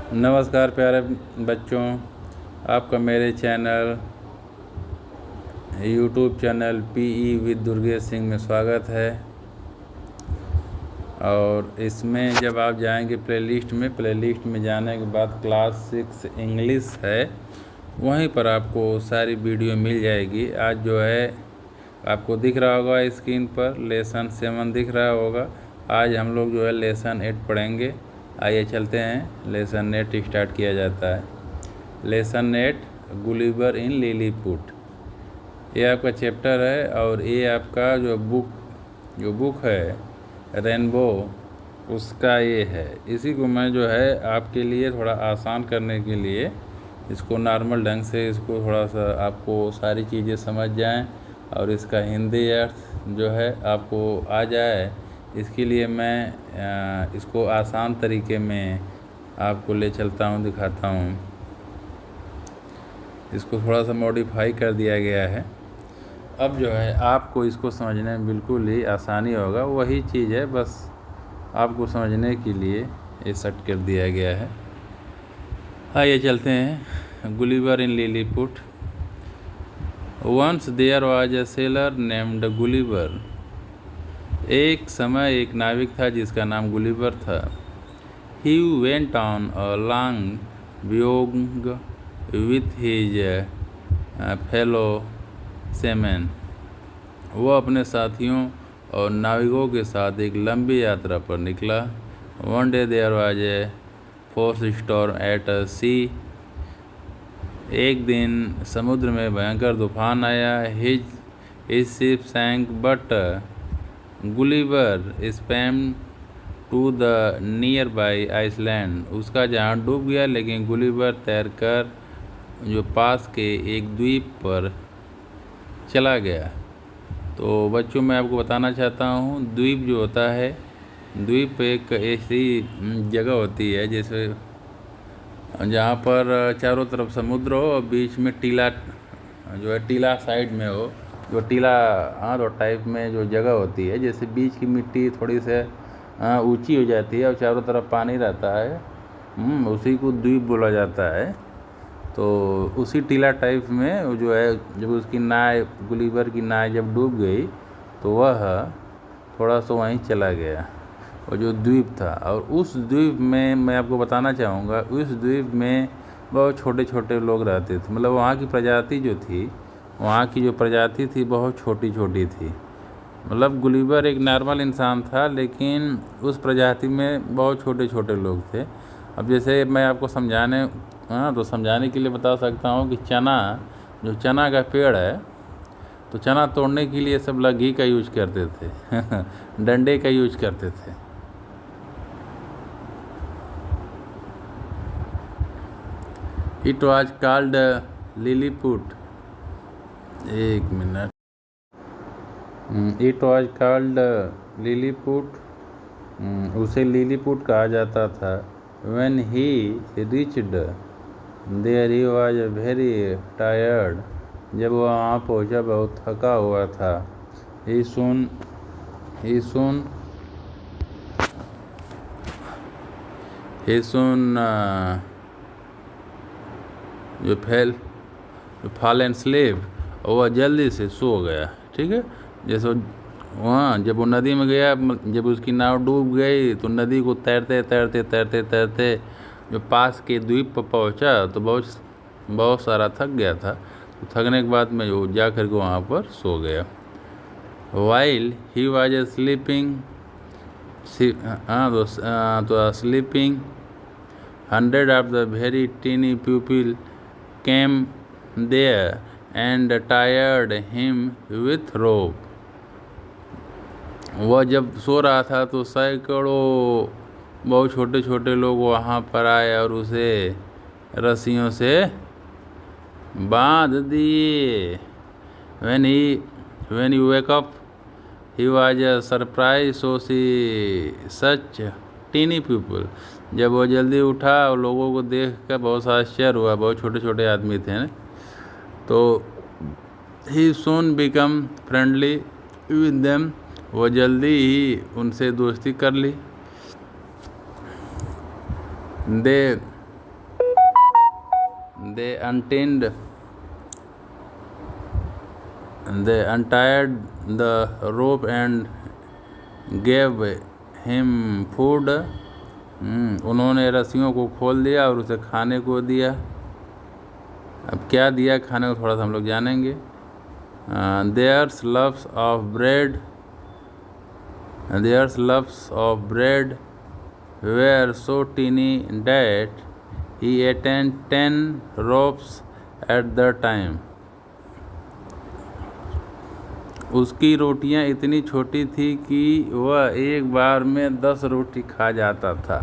नमस्कार प्यारे बच्चों, आपका मेरे channel YouTube channel PE with Durgesh Singh में स्वागत है। और इसमें जब आप जाएंगे प्लेलिस्ट में जाने के बाद क्लास 6 इंग्लिश है, वहीं पर आपको सारी वीडियो मिल जाएगी। आज जो है आपको दिख रहा होगा स्क्रीन पर लेसन 7 दिख रहा होगा। आज हम लोग जो है लेसन 8 पढ़ेंगे। आइए चलते हैं। लेसन 8 स्टार्ट किया जाता है। लेसन 8 गुलिवर इन लिलीपुट, ये आपका चैप्टर है। और ये आपका जो बुक है रेनबो, उसका ये है। इसी को मैं जो है आपके लिए थोड़ा आसान करने के लिए इसको नॉर्मल ढंग से इसको थोड़ा सा आपको सारी चीज़ें समझ जाएं और इसका हिंदी अर्थ जो है आपको आ जाए, इसके लिए मैं इसको आसान तरीके में आपको ले चलता हूँ, दिखाता हूँ। इसको थोड़ा सा मॉडिफाई कर दिया गया है। अब जो है आपको इसको समझने में बिल्कुल ही आसानी होगा। वही चीज़ है, बस आपको समझने के लिए ये सेट कर दिया गया है। आइए चलते हैं। Gulliver in Lilliput. Once there was a sailor named Gulliver. एक समय एक नाविक था जिसका नाम गुलिवर था। He went on a long voyage with his fellow seamen. वह अपने साथियों और नाविकों के साथ एक लंबी यात्रा पर निकला। One day there was a force storm at sea. एक दिन समुद्र में भयंकर तूफान आया। His ship sank but Gulliver swam to the nearby island. उसका जहाज डूब गया, लेकिन गुलिवर तैरकर जो पास के एक द्वीप पर चला गया। तो बच्चों, मैं आपको बताना चाहता हूँ, द्वीप जो होता है, द्वीप एक ऐसी जगह होती है जैसे जहाँ पर चारों तरफ समुद्र हो और बीच में टीला जो है टीला साइड में हो, जो टीला तो टाइप में जो जगह होती है, जैसे बीच की मिट्टी थोड़ी से ऊंची हो जाती है और चारों तरफ पानी रहता है, उसी को द्वीप बोला जाता है। तो उसी टीला टाइप में वो जो है, जब उसकी नाव गुलिवर की नाव जब डूब गई तो वह थोड़ा सा वहीं चला गया, और जो द्वीप था। और उस द्वीप में मैं आपको बताना चाहूँगा, उस द्वीप में बहुत छोटे छोटे लोग रहते थे। मतलब वहाँ की प्रजाति जो थी, वहाँ की जो प्रजाति थी बहुत छोटी छोटी थी। मतलब गुलिवर एक नॉर्मल इंसान था, लेकिन उस प्रजाति में बहुत छोटे छोटे लोग थे। अब जैसे मैं आपको समझाने के लिए बता सकता हूँ कि चना का पेड़ है, तो चना तोड़ने के लिए सब लगी का यूज करते थे डंडे का यूज करते थे। It was called Lilliput. एक मिनट। It was called Lilliput. उसे लिलीपुट कहा जाता था। When he reached there he was very tired. जब वह वहाँ पहुँचा बहुत थका हुआ था। ही सुन जो फॉल एंड स्लीप, और वह जल्दी से सो गया। ठीक है। जैसे वहाँ जब वो नदी में गया, जब उसकी नाव डूब गई, तो नदी को तैरते तैरते तैरते तैरते जो पास के द्वीप पर पहुँचा, तो बहुत सारा थक गया था। तो थकने के बाद में वो जा कर के वहाँ पर सो गया। While he was sleeping sleeping 100 of the very teeny people came there and tied him with rope. वह जब सो रहा था तो सैकड़ों बहुत छोटे छोटे लोग वहाँ पर आए और उसे रस्सियों से बांध दिए। When he wake up, he was surprised to see such teeny people. जब वो जल्दी उठा और लोगों को देख कर बहुत आश्चर्य हुआ, बहुत छोटे छोटे आदमी थे ना। तो he soon become friendly with them. वो जल्दी ही उनसे दोस्ती कर ली। they untied the rope and gave him food. उन्होंने रस्सियों को खोल दिया और उसे खाने को दिया। अब क्या दिया खाने को थोड़ा सा हम लोग जानेंगे। Their loaves of bread were so tiny that he ate 10 ropes at the time. उसकी रोटियां इतनी छोटी थी कि वह एक बार में 10 रोटी खा जाता था।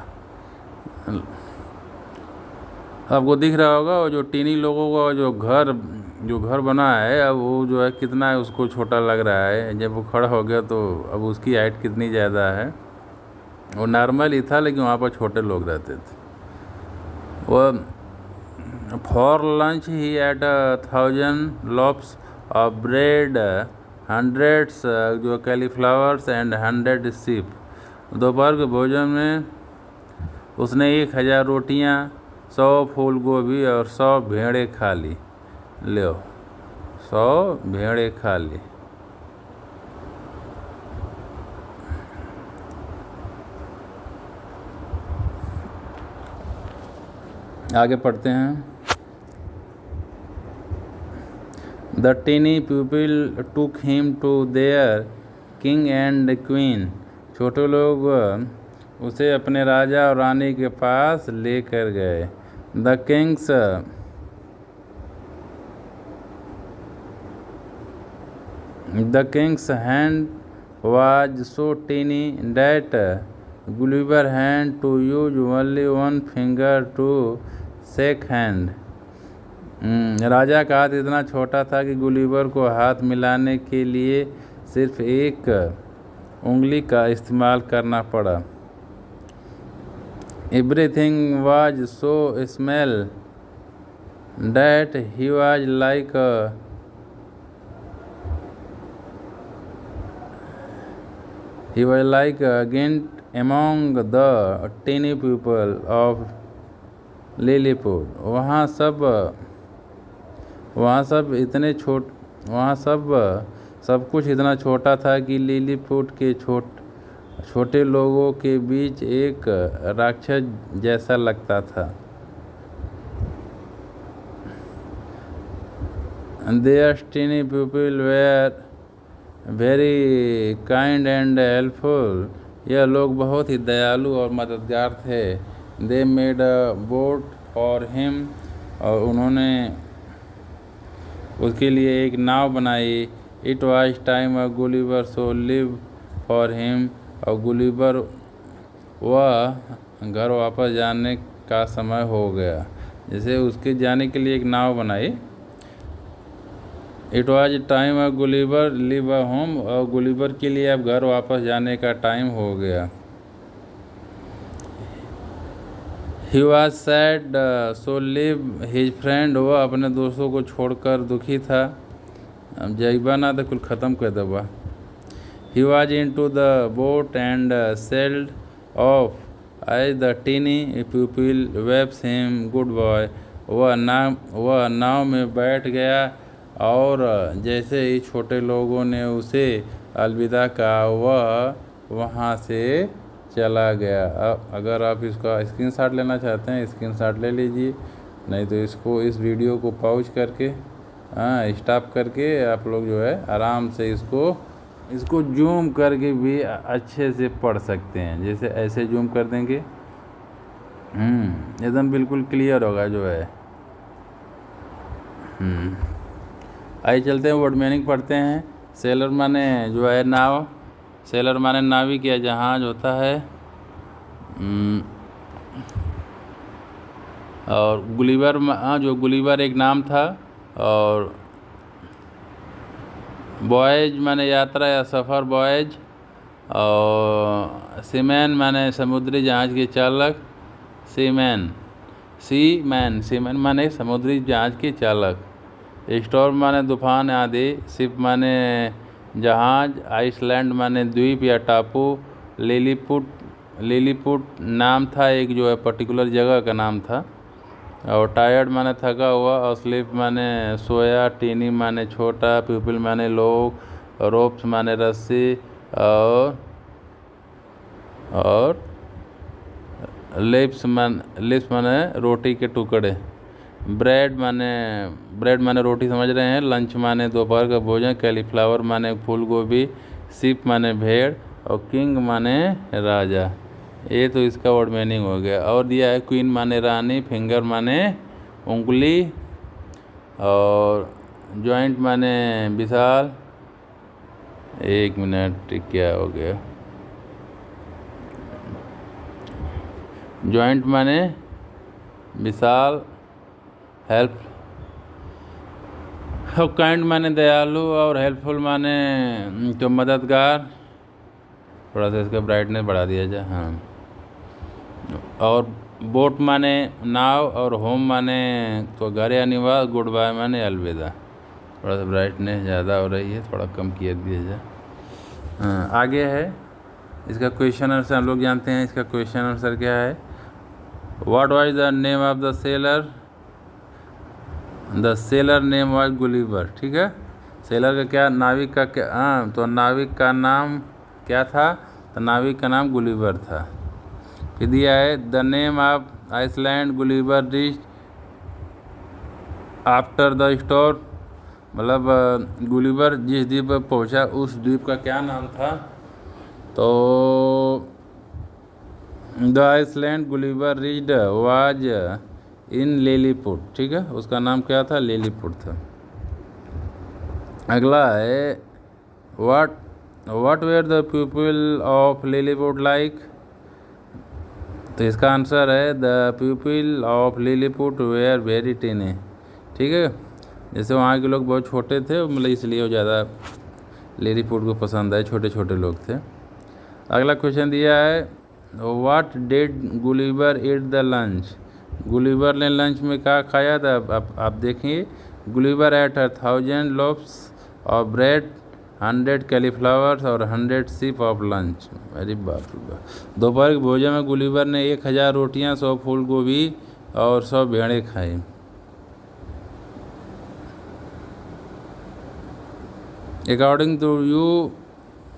आपको दिख रहा होगा वो जो टीनी लोगों का जो घर बना है, अब वो जो है कितना है उसको छोटा लग रहा है। जब वो खड़ा हो गया तो अब उसकी हाइट कितनी ज़्यादा है। वो नॉर्मल ही था लेकिन वहाँ पर छोटे लोग रहते थे। वो for lunch he ate 1000 loaves of bread, 100 जो cauliflowers and 100 sheep। दोपहर के भोजन में उसने 1000 रोटियाँ, 100 फूल गोभी और 100 भेड़ें खा ली। 100 भेड़ें खा ली। आगे पढ़ते हैं। The teeny pupil took him to their king and queen। छोटे लोग उसे अपने राजा और रानी के पास लेकर गए। The king's hand was so tiny that Gulliver had to use only one finger to shake hand। राजा का हाथ इतना छोटा था कि गुलिवर को हाथ मिलाने के लिए सिर्फ एक उंगली का इस्तेमाल करना पड़ा। Everything was so small that he was like a giant among the teeny people of Lilliput। वहाँ सब कुछ इतना छोटा था कि लिलीपुट के छोटे लोगों के बीच एक राक्षस जैसा लगता था। Their teeny people were very kind and helpful। यह लोग बहुत ही दयालु और मददगार थे। They made a boat for him। और उन्होंने उसके लिए एक नाव बनाई। It was time a Gulliver so live for him। और गुलिवर वह घर वापस जाने का समय हो गया। जैसे उसके जाने के लिए एक नाव बनाई। It was time a Gulliver leave a home। और गुलिवर के लिए अब घर वापस जाने का टाइम हो गया। He was sad so leave his friend। वह अपने दोस्तों को छोड़कर दुखी था। अब जाइबा ना तो कुल ख़त्म कर देबा। He was into the boat and sailed off as the teeny pupil waves him goodbye। वह नाव में बैठ गया और जैसे ही छोटे लोगों ने उसे अलविदा कहा वह वहाँ से चला गया। अब अगर आप इसका स्क्रीनशॉट लेना चाहते हैं स्क्रीनशॉट ले लीजिए, नहीं तो इस वीडियो को पॉज करके स्टॉप करके आप लोग जो है आराम से इसको जूम करके भी अच्छे से पढ़ सकते हैं। जैसे ऐसे जूम कर देंगे एकदम बिल्कुल क्लियर होगा जो है। आइए चलते हैं वर्ड मीनिंग पढ़ते हैं। सेलर माने जो है नाव, सेलर माने नाविक या जहाज होता है। और गुलिवर जो गुलिवर एक नाम था। और बॉयज माने यात्रा या सफ़र बॉयज। और सीमैन माने समुद्री जहाज के चालक। सीमैन माने समुद्री जहाज के चालक। स्टॉर्म माने तूफान आदि। शिप माने जहाज। आइसलैंड माने द्वीप या टापू। लिलीपुट नाम था एक जो है पर्टिकुलर जगह का नाम था। और टायर्ड माने थका हुआ, और स्लीप माने सोया, टीनी माने छोटा, प्यूपिल माने लोग, रोप्स माने रस्सी, और लिप्स माने रोटी के टुकड़े। ब्रेड माने रोटी समझ रहे हैं। लंच माने दोपहर का भोजन। कैलीफ्लावर माने फूल गोभी। सीप माने भेड़, और किंग माने राजा। ये तो इसका वर्ड मीनिंग हो गया। और दिया है क्वीन माने रानी, फिंगर माने उंगली, और जॉइंट माने विशाल। एक मिनट, क्या हो गया? जॉइंट माने विशाल, हेल्प, और काइंड माने दयालु, और हेल्पफुल माने तो मददगार। थोड़ा सा इसका ब्राइटनेस बढ़ा दिया जाए, हाँ। और बोट माने नाव, और होम माने तो घर या निवास। गुड बाय माने अलविदा। थोड़ा सा ब्राइटनेस ज़्यादा हो रही है, थोड़ा कम किया दिया जाए। हाँ, आगे है इसका क्वेश्चन आंसर। हम लोग जानते हैं इसका क्वेश्चन आंसर क्या है। What was the name of the seller? The seller name was Gulliver. ठीक है, सेलर का क्या, नाविक का क्या? हाँ, तो नाविक का नाम क्या था? तो नाविक का नाम गुलिवर था। फिर दिया है the name of island Gulliver reach after the storm. मतलब गुलिवर जिस द्वीप पर पहुंचा उस द्वीप का क्या नाम था? तो the island Gulliver reached was in Lilliput. ठीक है, उसका नाम क्या था? लिलीपुट था। अगला है what were the people of Lilliput like? तो इसका आंसर है the people of Lilliput were very tiny. ठीक है, जैसे वहाँ के लोग बहुत छोटे थे, मतलब इसलिए वो ज़्यादा लिलीपुट को पसंद आए, छोटे छोटे लोग थे। अगला क्वेश्चन दिया है what did Gulliver eat the lunch? Gulliver ने लंच में क्या खाया था? आप देखिए, गुलिवर एट 1000 लोफ्स ऑफ ब्रेड, 100 कैलीफ्लावर्स, और 100 सीप ऑफ लंच। अरे बाप रे बाप। दोपहर के भोजन में गुलिवर ने 1000 रोटियां, 100 फूल गोभी, और 100 भेड़ें खाई। According to you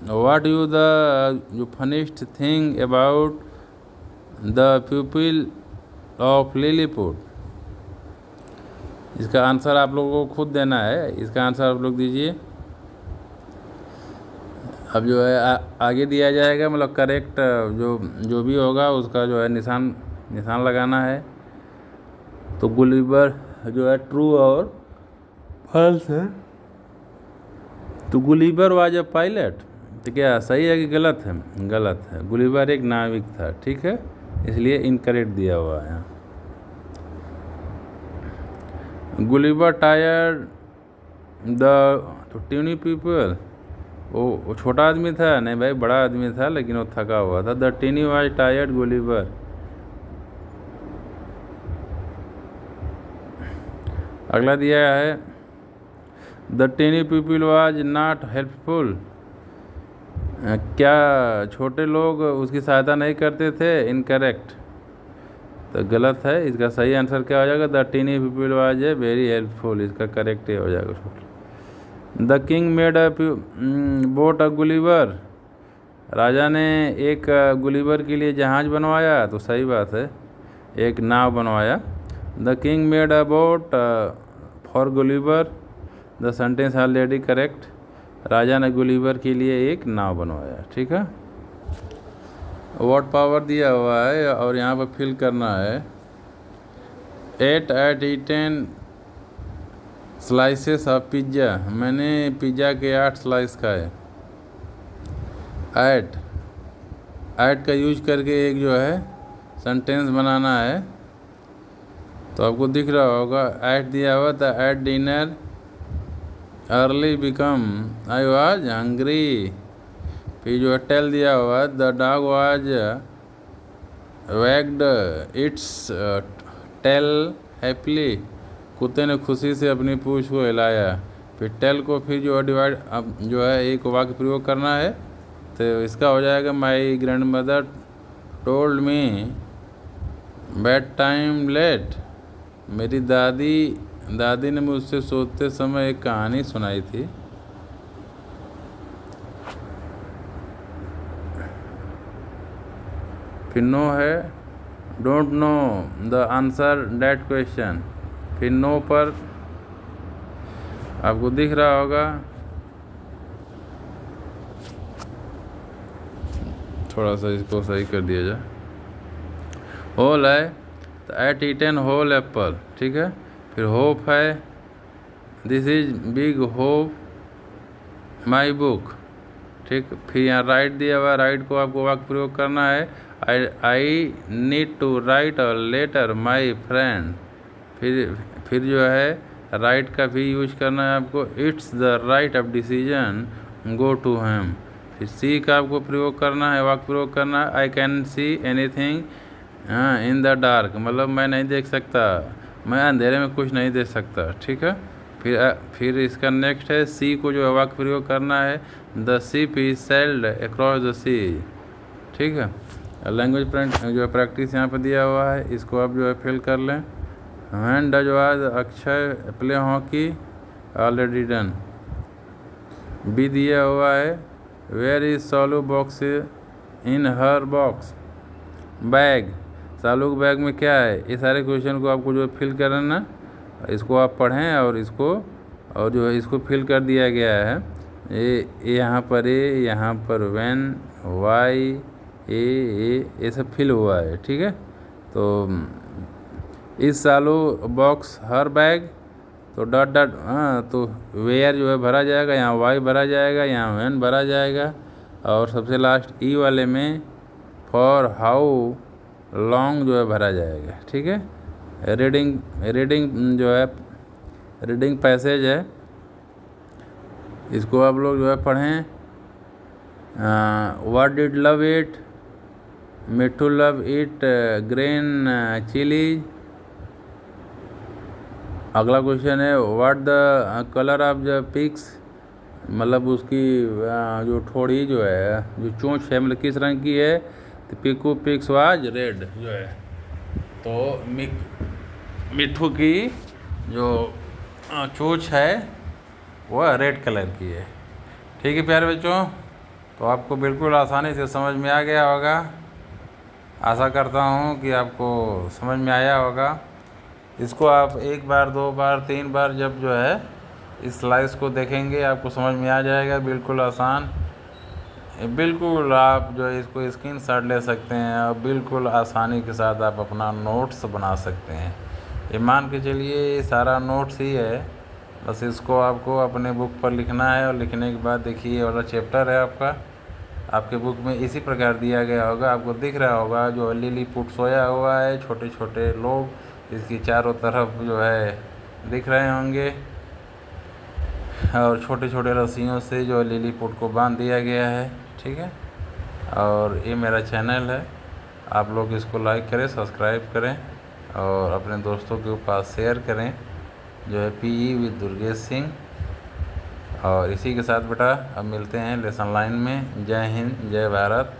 what you the funniest thing about the people of Lilliput? इसका आंसर आप लोगों को खुद देना है। इसका आंसर आप लोग दीजिए। अब जो है आगे दिया जाएगा, मतलब करेक्ट जो भी होगा उसका जो है निशान लगाना है। तो गुलिवर जो है ट्रू और फॉल्स है। तो गुलिवर वाज अ पायलट, तो क्या सही है कि गलत है? गलत है। गुलिवर एक नाविक था। ठीक है, इसलिए इनकरेक्ट दिया हुआ है। Gulliver tired the tiny people. वो छोटा आदमी था? नहीं भाई, बड़ा आदमी था, लेकिन वो थका हुआ था। The teeny was tired Gulliver. अगला दिया है the tiny people was not helpful. क्या छोटे लोग उसकी सहायता नहीं करते थे? इनकरेक्ट, तो गलत है। इसका सही आंसर क्या हो जाएगा? The tiny people was very helpful. इसका करेक्ट हो जाएगा। The king made a boat a Gulliver. राजा ने एक गुलिवर के लिए जहाज बनवाया, तो सही बात है, एक नाव बनवाया। The king made a boat for Gulliver. The sentence already correct. राजा ने गुलिवर के लिए एक नाव बनवाया। ठीक है, वर्ड पावर दिया हुआ है और यहाँ पर फिल करना है। 8 at eaten slices of pizza. मैंने पिज़्ज़ा के 8 स्लाइस खाए। ऐट का यूज करके एक जो है सेंटेंस बनाना है। तो आपको दिख रहा होगा ऐट दिया हुआ था। Ate dinner early become I was hungry. फिर जो है टेल दिया हुआ, the dog was wagged its tail happily. कुत्ते ने खुशी से अपनी पूंछ को हिलाया। फिर टेल को फिर जो है डिवाइड, अब जो है एक वाक्य प्रयोग करना है। तो इसका हो जाएगा my grand mother told me bed time late. मेरी दादी दादी ने मुझसे सोते समय एक कहानी सुनाई थी। फिर नो है don't know the answer that question. फिर नो पर आपको दिख रहा होगा, थोड़ा सा इसको सही कर दिया जाए। होल है तो एट ईटन होल एप्पल, ठीक है। फिर होप है this is big hope my book, ठीक। फिर यहाँ राइट दिया हुआ है, राइट को आपको वाक्य प्रयोग करना है। I need to write a letter my friend. फिर जो है राइट का भी यूज करना है आपको। It's the right of decision go to him. फिर सी का आपको प्रयोग करना है, वाक्य प्रयोग करना है। I can see anything in the dark, मतलब मैं नहीं देख सकता, मैं अंधेरे में कुछ नहीं देख सकता, ठीक है। फिर इसका नेक्स्ट है सी को जो है वाक्य प्रयोग करना है। The ship is sailed across the sea, ठीक है। लैंग्वेज जो है प्रैक्टिस यहाँ पर दिया हुआ है, इसको आप जो है फिल कर लें। When does was Akshay play hockey, already done. B दिया हुआ है where is Salu box in her box bag, Salu के बैग में क्या है। ये सारे क्वेश्चन को आपको जो फिल करना, इसको आप पढ़ें और इसको और जो है इसको फिल कर दिया गया है। ये यहाँ पर यहाँ पर व्हेन, वाई, ये सब फिल हुआ है, ठीक है। तो इस सालू बॉक्स हर बैग, तो डॉट डॉट, तो वेयर जो है भरा जाएगा, यहाँ वाई भरा जाएगा, यहाँ व्हेन भरा जाएगा, और सबसे लास्ट ई वाले में फॉर हाउ लॉन्ग जो है भरा जाएगा, ठीक है। रीडिंग जो है रीडिंग पैसेज है, इसको आप लोग जो है पढ़ें। What did love it, Mitthu love it green chilli. अगला क्वेश्चन है what the colour of the pics, मतलब उसकी जो ठोड़ी जो है, जो चोंच है, मतलब किस रंग की है। तो पिकू पिक्स वाज रेड जो है, तो मिट्ठू की जो चोंच है वह रेड कलर की है, ठीक है प्यारे बच्चों। तो आपको बिल्कुल आसानी से समझ में आ गया होगा। आशा करता हूँ कि आपको समझ में आया होगा। इसको आप एक बार, दो बार, तीन बार जब जो है इस स्लाइड्स को देखेंगे आपको समझ में आ जाएगा। बिल्कुल आसान, बिल्कुल आप जो है इसको स्क्रीनशॉट ले सकते हैं और बिल्कुल आसानी के साथ आप अपना नोट्स बना सकते हैं। ये मान के चलिए सारा नोट्स ही है, बस इसको आपको अपने बुक पर लिखना है। और लिखने के बाद देखिए ये वाला चैप्टर है आपके बुक में इसी प्रकार दिया गया होगा, आपको दिख रहा होगा जो लिली पुट सोया हुआ है, छोटे छोटे लोग इसकी चारों तरफ जो है दिख रहे होंगे, और छोटे छोटे रस्सियों से जो लिली पुट को बांध दिया गया है, ठीक है। और ये मेरा चैनल है, आप लोग इसको लाइक करें, सब्सक्राइब करें और अपने दोस्तों के पास शेयर करें, जो है PE विद दुर्गेश सिंह। और इसी के साथ बेटा अब मिलते हैं लेसन लाइन में। जय हिंद, जय भारत।